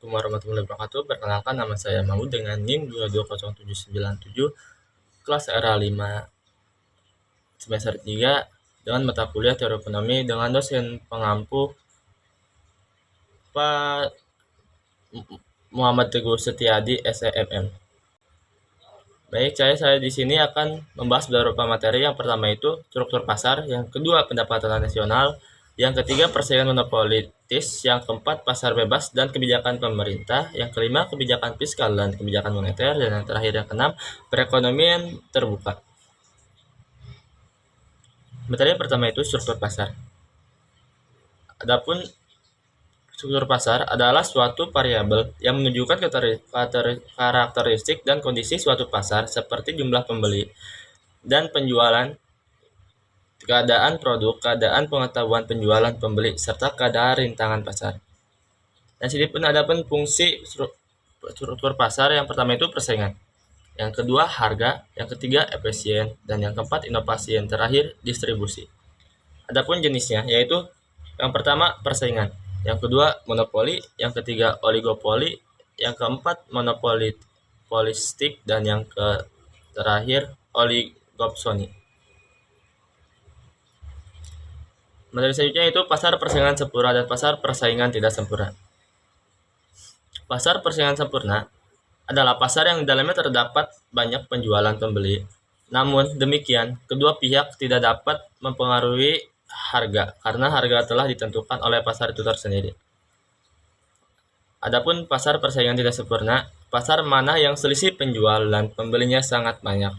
Assalamualaikum warahmatullahi wabarakatuh. Perkenalkan, nama saya Mahmud dengan NIM 220797, kelas era 5 semester 3 dengan mata kuliah Teori Ekonomi dengan dosen pengampu Pak Muhammad Teguh Setiadi SEMM. Baik, saya di sini akan membahas beberapa materi. Yang pertama itu struktur pasar, yang kedua pendapatan nasional, yang ketiga persaingan monopolitis, yang keempat pasar bebas dan kebijakan pemerintah, yang kelima kebijakan fiskal dan kebijakan moneter, dan yang terakhir yang keenam perekonomian terbuka. Materi pertama itu struktur pasar. Adapun struktur pasar adalah suatu variabel yang menunjukkan karakteristik dan kondisi suatu pasar seperti jumlah pembeli dan penjualan, keadaan produk, keadaan pengetahuan penjualan pembeli, serta keadaan rintangan pasar. Dan sini pun ada pun fungsi struktur pasar. Yang pertama itu persaingan, yang kedua harga, yang ketiga efisien, dan yang keempat inovasi, yang terakhir distribusi. Adapun jenisnya yaitu yang pertama persaingan, yang kedua monopoli, yang ketiga oligopoli, yang keempat monopolistik, dan yang terakhir oligopsoni. Materi selanjutnya itu pasar persaingan sempurna dan pasar persaingan tidak sempurna. Pasar persaingan sempurna adalah pasar yang di dalamnya terdapat banyak penjualan pembeli. Namun demikian, kedua pihak tidak dapat mempengaruhi harga karena harga telah ditentukan oleh pasar itu tersendiri. Adapun pasar persaingan tidak sempurna, pasar mana yang selisih penjual dan pembelinya sangat banyak,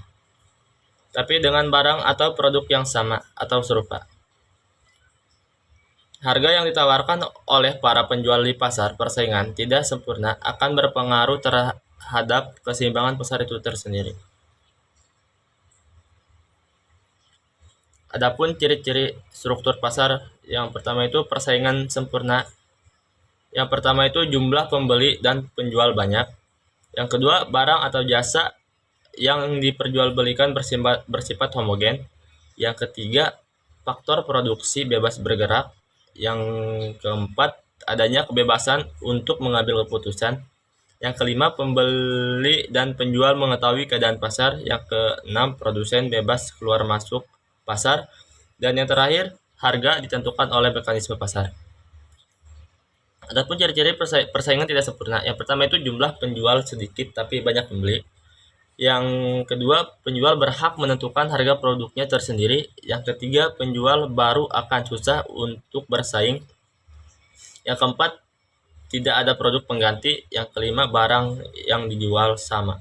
tapi dengan barang atau produk yang sama atau serupa. Harga yang ditawarkan oleh para penjual di pasar persaingan tidak sempurna akan berpengaruh terhadap keseimbangan pasar itu tersendiri. Adapun ciri-ciri struktur pasar, yang pertama itu persaingan sempurna. Yang pertama itu jumlah pembeli dan penjual banyak. Yang kedua, barang atau jasa yang diperjualbelikan bersifat homogen. Yang ketiga, faktor produksi bebas bergerak. Yang keempat, adanya kebebasan untuk mengambil keputusan. Yang kelima, pembeli dan penjual mengetahui keadaan pasar. Yang keenam, produsen bebas keluar masuk pasar. Dan yang terakhir, harga ditentukan oleh mekanisme pasar. Adapun ciri-ciri persaingan tidak sempurna, yang pertama itu jumlah penjual sedikit tapi banyak pembeli. Yang kedua, penjual berhak menentukan harga produknya tersendiri. Yang ketiga, penjual baru akan susah untuk bersaing. Yang keempat, tidak ada produk pengganti. Yang kelima, barang yang dijual sama.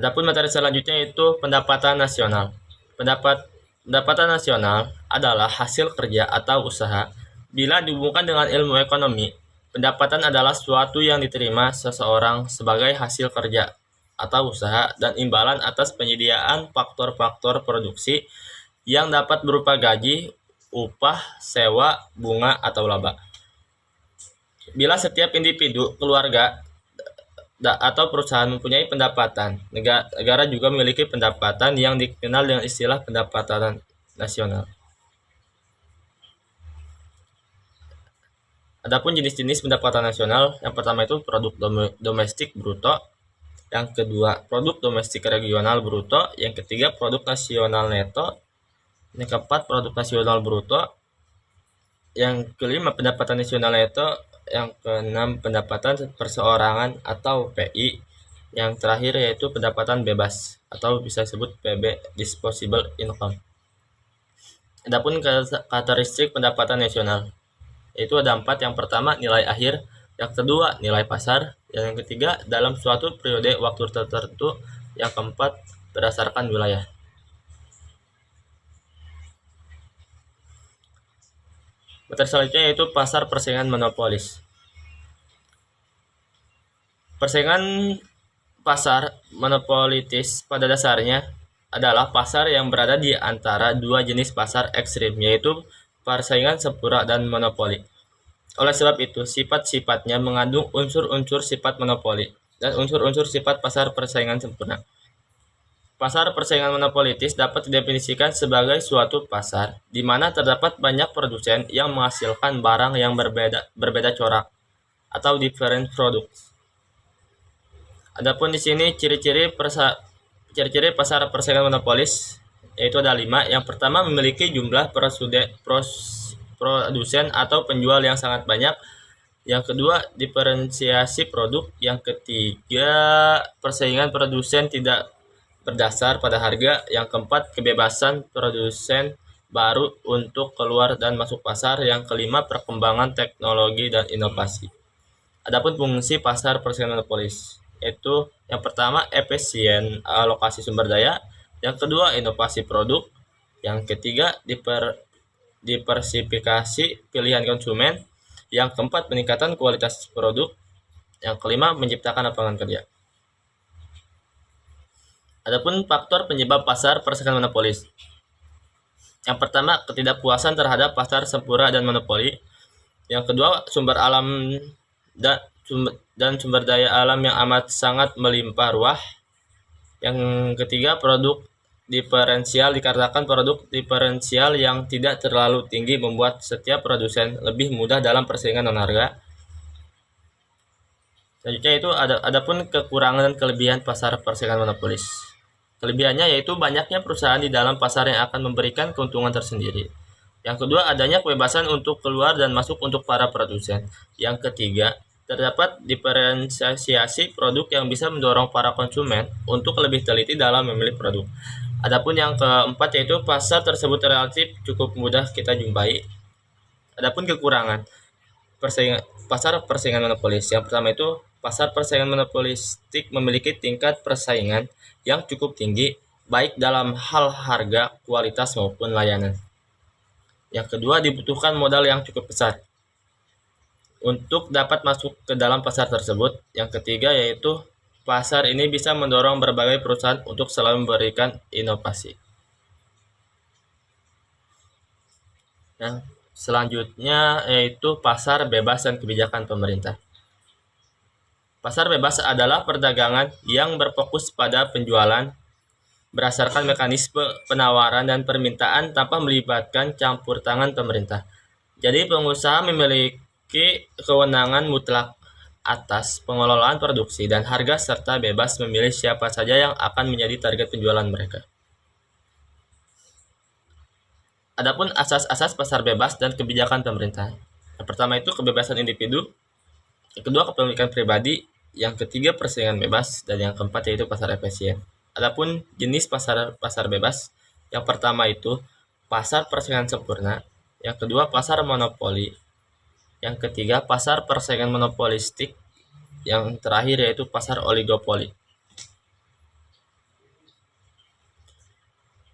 Adapun materi selanjutnya itu pendapatan nasional. Pendapatan nasional adalah hasil kerja atau usaha. Bila dihubungkan dengan ilmu ekonomi, pendapatan adalah suatu yang diterima seseorang sebagai hasil kerja atau usaha dan imbalan atas penyediaan faktor-faktor produksi yang dapat berupa gaji, upah, sewa, bunga, atau laba. Bila setiap individu, keluarga, atau perusahaan mempunyai pendapatan, negara juga memiliki pendapatan yang dikenal dengan istilah pendapatan nasional. Adapun jenis-jenis pendapatan nasional, yang pertama itu produk domestik bruto, yang kedua produk domestik regional bruto, yang ketiga produk nasional neto, yang keempat produk nasional bruto, yang kelima pendapatan nasional neto, yang keenam pendapatan perseorangan atau PI, yang terakhir yaitu pendapatan bebas atau bisa disebut PB, disposable income. Adapun karakteristik pendapatan nasional yaitu ada 4. Yang pertama nilai akhir, yang kedua nilai pasar, yang ketiga dalam suatu periode waktu tertentu, yang keempat berdasarkan wilayah. Materi selanjutnya yaitu pasar persaingan monopolis. Persaingan pasar monopolitis pada dasarnya adalah pasar yang berada di antara dua jenis pasar ekstrim, yaitu persaingan sempurna dan monopoli. Oleh sebab itu, sifat-sifatnya mengandung unsur-unsur sifat monopoli dan unsur-unsur sifat pasar persaingan sempurna. Pasar persaingan monopolitis dapat didefinisikan sebagai suatu pasar di mana terdapat banyak produsen yang menghasilkan barang yang berbeda corak atau different products. Adapun di sini ciri-ciri pasar persaingan monopolis yaitu ada 5. Yang pertama, memiliki jumlah produsen atau penjual yang sangat banyak. Yang kedua, diferensiasi produk. Yang ketiga, persaingan produsen tidak berdasar pada harga. Yang keempat, kebebasan produsen baru untuk keluar dan masuk pasar. Yang kelima, perkembangan teknologi dan inovasi. Adapun fungsi pasar persaingan monopolis yaitu yang pertama, efisien alokasi sumber daya. Yang kedua, inovasi produk. Yang ketiga, diversifikasi pilihan konsumen. Yang keempat, peningkatan kualitas produk. Yang kelima, menciptakan lapangan kerja. Adapun faktor penyebab pasar persaingan monopolis. Yang pertama, ketidakpuasan terhadap pasar sempurna dan monopoli. Yang kedua, sumber alam dan sumber daya alam yang amat sangat melimpah ruah. Yang ketiga, produk diferensial. Dikarenakan produk diferensial yang tidak terlalu tinggi membuat setiap produsen lebih mudah dalam persaingan non harga. Selanjutnya itu adapun kekurangan dan kelebihan pasar persaingan monopolis. Kelebihannya yaitu banyaknya perusahaan di dalam pasar yang akan memberikan keuntungan tersendiri. Yang kedua, adanya kebebasan untuk keluar dan masuk untuk para produsen. Yang ketiga, terdapat diferensiasi produk yang bisa mendorong para konsumen untuk lebih teliti dalam memilih produk. Adapun yang keempat yaitu pasar tersebut relatif cukup mudah kita jumpai. Adapun kekurangan pasar persaingan monopolis. Yang pertama itu pasar persaingan monopolistik memiliki tingkat persaingan yang cukup tinggi baik dalam hal harga, kualitas maupun layanan. Yang kedua, dibutuhkan modal yang cukup besar untuk dapat masuk ke dalam pasar tersebut. Yang ketiga yaitu pasar ini bisa mendorong berbagai perusahaan untuk selalu memberikan inovasi. Nah, selanjutnya yaitu pasar bebas dan kebijakan pemerintah. Pasar bebas adalah perdagangan yang berfokus pada penjualan berdasarkan mekanisme penawaran dan permintaan tanpa melibatkan campur tangan pemerintah. Jadi pengusaha memiliki kewenangan mutlak atas pengelolaan produksi dan harga serta bebas memilih siapa saja yang akan menjadi target penjualan mereka. Adapun asas-asas pasar bebas dan kebijakan pemerintah. Yang pertama itu kebebasan individu, yang kedua kepemilikan pribadi, yang ketiga persaingan bebas, dan yang keempat yaitu pasar efisien. Adapun jenis pasar bebas, yang pertama itu pasar persaingan sempurna, yang kedua pasar monopoli, yang ketiga pasar persaingan monopolistik, yang terakhir yaitu pasar oligopoli.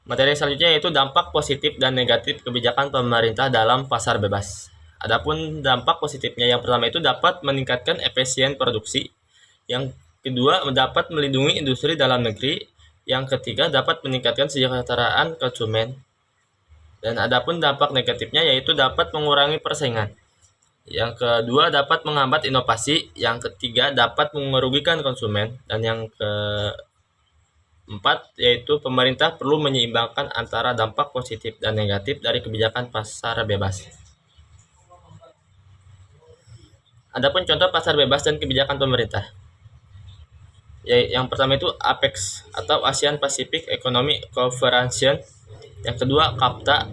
Materi selanjutnya yaitu dampak positif dan negatif kebijakan pemerintah dalam pasar bebas. Adapun dampak positifnya, yang pertama itu dapat meningkatkan efisien produksi, yang kedua dapat melindungi industri dalam negeri, yang ketiga dapat meningkatkan kesejahteraan konsumen. Dan adapun dampak negatifnya yaitu dapat mengurangi persaingan. Yang kedua dapat menghambat inovasi, yang ketiga dapat merugikan konsumen, dan yang keempat yaitu pemerintah perlu menyeimbangkan antara dampak positif dan negatif dari kebijakan pasar bebas. Adapun contoh pasar bebas dan kebijakan pemerintah. Yang pertama itu APEC atau ASEAN Pacific Economic Cooperation. Yang kedua CAFTA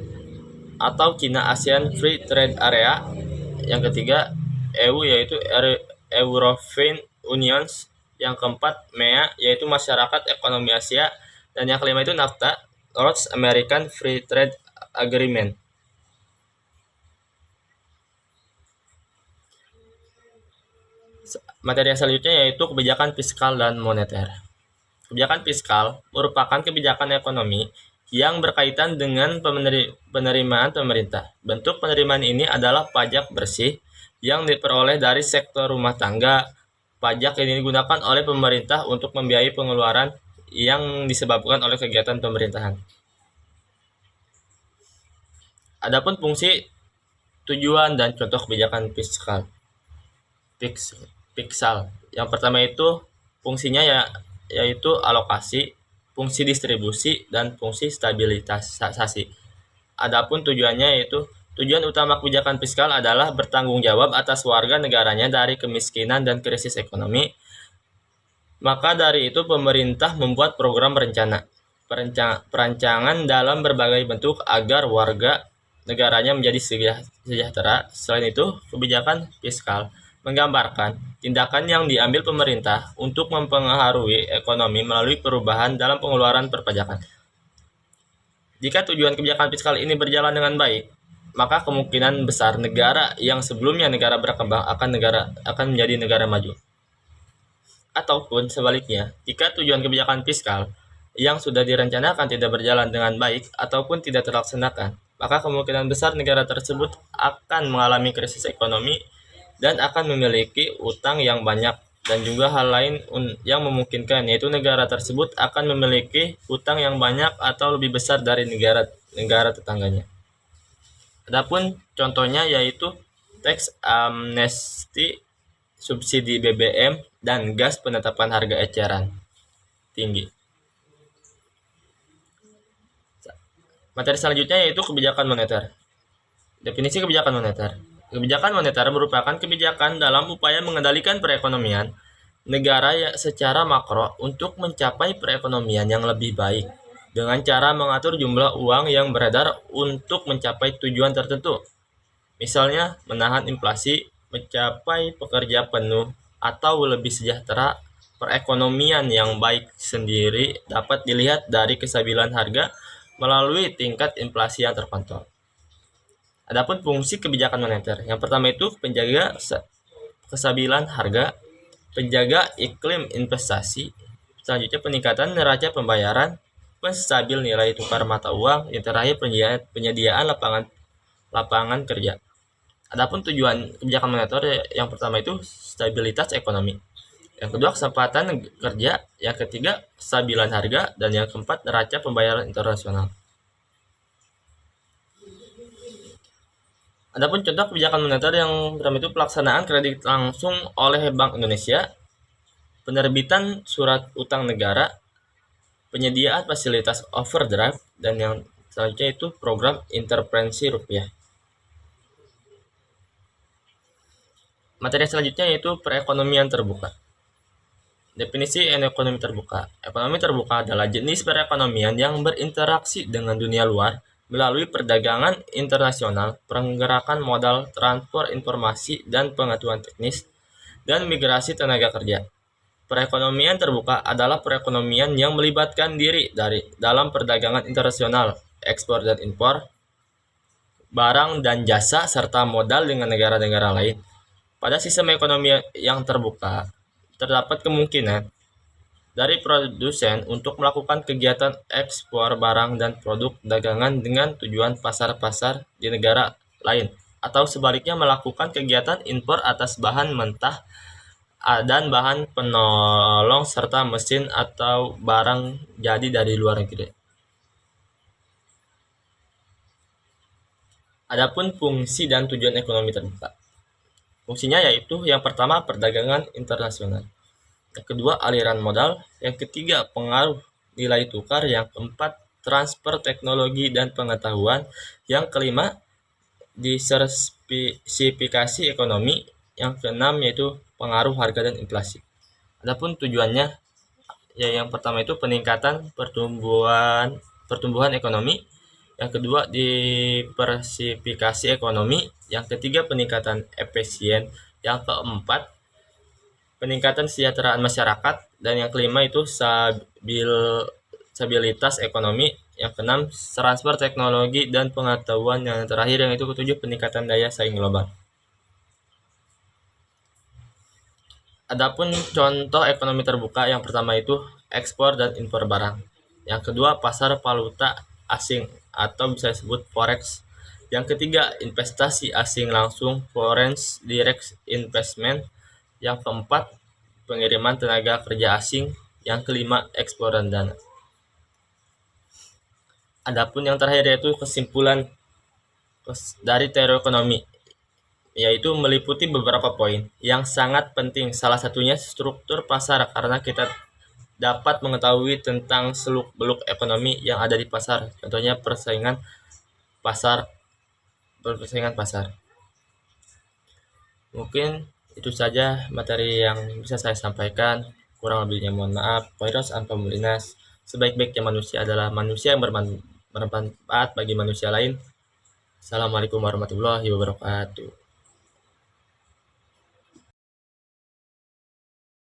atau China ASEAN Free Trade Area. Yang ketiga EU yaitu European Union. Yang keempat MEA yaitu Masyarakat Ekonomi Asia. Dan yang kelima itu NAFTA, North American Free Trade Agreement. Materi yang selanjutnya yaitu kebijakan fiskal dan moneter. Kebijakan fiskal merupakan kebijakan ekonomi yang berkaitan dengan penerimaan pemerintah. Bentuk penerimaan ini adalah pajak bersih yang diperoleh dari sektor rumah tangga. Pajak ini digunakan oleh pemerintah untuk membiayai pengeluaran yang disebabkan oleh kegiatan pemerintahan. Adapun fungsi, tujuan, dan contoh kebijakan fiskal. Yang pertama itu fungsinya yaitu alokasi. fungsi distribusi, dan fungsi stabilisasi. Adapun tujuannya yaitu tujuan utama kebijakan fiskal adalah bertanggung jawab atas warga negaranya dari kemiskinan dan krisis ekonomi. Maka dari itu pemerintah membuat program perancangan dalam berbagai bentuk agar warga negaranya menjadi sejahtera. Selain itu, kebijakan fiskal menggambarkan tindakan yang diambil pemerintah untuk mempengaruhi ekonomi melalui perubahan dalam pengeluaran perpajakan. Jika tujuan kebijakan fiskal ini berjalan dengan baik, maka kemungkinan besar negara yang sebelumnya negara berkembang akan menjadi negara maju. Ataupun sebaliknya, jika tujuan kebijakan fiskal yang sudah direncanakan tidak berjalan dengan baik ataupun tidak terlaksanakan, maka kemungkinan besar negara tersebut akan mengalami krisis ekonomi dan akan memiliki utang yang banyak, dan juga hal lain yang memungkinkan, yaitu negara tersebut akan memiliki utang yang banyak atau lebih besar dari negara tetangganya. Adapun contohnya yaitu tax amnesty, subsidi BBM, dan gas penetapan harga eceran tinggi. Materi selanjutnya yaitu kebijakan moneter. Definisi kebijakan moneter. Kebijakan moneter merupakan kebijakan dalam upaya mengendalikan perekonomian negara secara makro untuk mencapai perekonomian yang lebih baik dengan cara mengatur jumlah uang yang beredar untuk mencapai tujuan tertentu. Misalnya, menahan inflasi, mencapai pekerja penuh, atau lebih sejahtera. Perekonomian yang baik sendiri dapat dilihat dari kestabilan harga melalui tingkat inflasi yang terkontrol. Adapun fungsi kebijakan moneter, yang pertama itu penjaga kestabilan harga, penjaga iklim investasi, selanjutnya peningkatan neraca pembayaran, penstabil nilai tukar mata uang, yang terakhir penyediaan lapangan kerja. Adapun tujuan kebijakan moneter, yang pertama itu stabilitas ekonomi, yang kedua kesempatan kerja, yang ketiga kestabilan harga, dan yang keempat neraca pembayaran internasional. Adapun contoh kebijakan moneter yang pertama itu pelaksanaan kredit langsung oleh Bank Indonesia, penerbitan surat utang negara, penyediaan fasilitas overdraft, dan yang selanjutnya itu program intervensi rupiah. Materi selanjutnya yaitu perekonomian terbuka. Definisi ekonomi terbuka. Ekonomi terbuka adalah jenis perekonomian yang berinteraksi dengan dunia luar melalui perdagangan internasional, pergerakan modal, transfer informasi dan pengetahuan teknis, dan migrasi tenaga kerja. Perekonomian terbuka adalah perekonomian yang melibatkan diri dalam perdagangan internasional, ekspor dan impor, barang dan jasa, serta modal dengan negara-negara lain. Pada sistem ekonomi yang terbuka, terdapat kemungkinan dari produsen untuk melakukan kegiatan ekspor barang dan produk dagangan dengan tujuan pasar-pasar di negara lain, atau sebaliknya melakukan kegiatan impor atas bahan mentah dan bahan penolong serta mesin atau barang jadi dari luar negeri. Adapun fungsi dan tujuan ekonomi terbuka. Fungsinya yaitu yang pertama perdagangan internasional, yang kedua aliran modal, yang ketiga pengaruh nilai tukar, yang keempat transfer teknologi dan pengetahuan, yang kelima diversifikasi ekonomi, yang keenam yaitu pengaruh harga dan inflasi. Adapun tujuannya yang pertama itu peningkatan pertumbuhan ekonomi, yang kedua diversifikasi ekonomi, yang ketiga peningkatan efisien, yang keempat peningkatan kesejahteraan masyarakat, dan yang kelima itu stabilitas ekonomi, yang keenam transfer teknologi dan pengetahuan, yang terakhir yang itu ketujuh peningkatan daya saing global. Adapun contoh ekonomi terbuka, yang pertama itu ekspor dan impor barang, yang kedua pasar valuta asing atau bisa disebut forex, yang ketiga investasi asing langsung foreign direct investment, yang keempat pengiriman tenaga kerja asing, yang kelima ekspor dan dana. Adapun yang terakhir yaitu kesimpulan dari teori ekonomi, yaitu meliputi beberapa poin yang sangat penting. Salah satunya struktur pasar, karena kita dapat mengetahui tentang seluk-beluk ekonomi yang ada di pasar. Contohnya persaingan pasar. Mungkin itu saja materi yang bisa saya sampaikan. Kurang lebihnya mohon maaf. Khairos anfa mulinas. Sebaik-baiknya manusia adalah manusia yang bermanfaat bagi manusia lain. Assalamualaikum warahmatullahi wabarakatuh.